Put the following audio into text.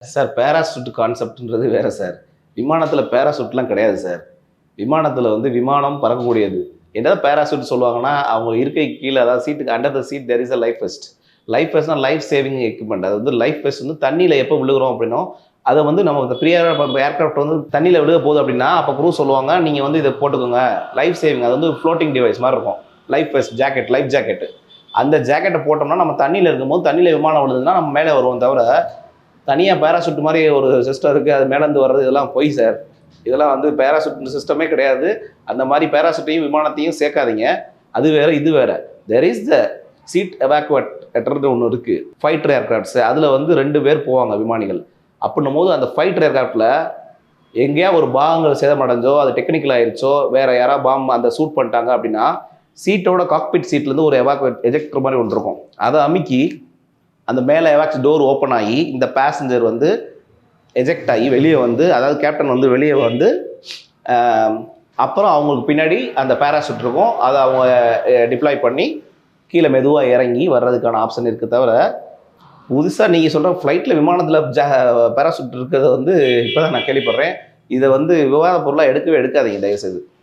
Sir parachute கான்செப்ட்ன்றது வேற sir. விமானத்தில பேராசூட்லாம் கிடையாது sir. விமானத்தில வந்து விமானம் பறக்கக்கூடியது. என்னதான் பேராசூட் சொல்லுவாங்கன்னா, அவங்க இருக்கைக்கு கீழ அதாவது சீட்டுக்கு under the seat there is a life vest. Life வெஸ்ட்னா லைஃப் சேவிங் எக்யூப்மென்ட். அது வந்து லைஃப் வெஸ்ட் வந்து தண்ணீல எப்போ விழுகுறோம் அப்படின்னோ, அத வந்து நம்ம இந்த ஏர்கிராஃப்ட் வந்து தண்ணீல விழுக போகுது அப்படின்னா, அப்ப க்ரூ சொல்லுவாங்க, நீங்க வந்து இத போட்டுக்கோங்க. லைஃப் சேவிங் அது வந்து ஃப்ளோட்டிங் டிவைஸ் மாரி இருக்கும். Life west jacket, life jacket. அந்த ஜாக்கெட்ட போட்டோம்னா, நம்ம தண்ணீல இருக்கும்போது தண்ணீல விமானம் விழுந்ததுன்னா, நம்ம மேல வருவோம் தவிர தனியா பேராசூட் மாரி ஒரு சிஸ்டம் இருக்கு. அது மேலேருந்து வர்றது இதெல்லாம் பொய் சார். இதெல்லாம் வந்து பேராசூட் சிஸ்டமே கிடையாது. அந்த மாரி பேராசூட்டையும், விமானத்தையும் சேர்க்காதீங்க. அது வேற, இது வேற. தேர் இஸ் த சீட் எவாக்குவேட்டர்ன்னு ஒண்ணு இருக்கு. Fighter aircrafts. அதுல வந்து 2 பேர் போவாங்க விமானிகள். அப்படின்னும்போது அந்த ஃபைட்டர் ஏர்கிராஃப்ட்ல எங்கேயா ஒரு பாகங்கள் சேதமடைஞ்சோ, அது டெக்னிக்கல் ஆயிருச்சோ, வேற யாராவது பாம் அந்த ஷூட் பண்ணிட்டாங்க அப்படின்னா, சீட்டோட காக்பிட் சீட்லேருந்து ஒரு எஜெக்டர் மாரி ஒண்ணு இருக்கும். அத அமுக்கி அந்த மேலே எவாக்ஸ் டோர் ஓப்பன் ஆகி இந்த பேசஞ்சர் வந்து எஜெக்ட் ஆகி வெளியே வந்து அதாவது கேப்டன் வந்து வெளியே வந்து அப்புறம் அவங்களுக்கு பின்னாடி அந்த பேராசூட் இருக்கும் அதை அவங்க டிப்ளாய் பண்ணி கீழே மெதுவாக இறங்கி வர்றதுக்கான ஆப்ஷன் இருக்குது தவிர புதுசாக நீங்கள் சொல்கிற ஃப்ளைட்டில் விமானத்தில் பேராசூட் இருக்கிறத வந்து இப்போ தான் நான் கேள்விப்படுறேன். இதை வந்து விவாத பொருளாக எடுக்கவே எடுக்காதீங்க தயவுசெய்து.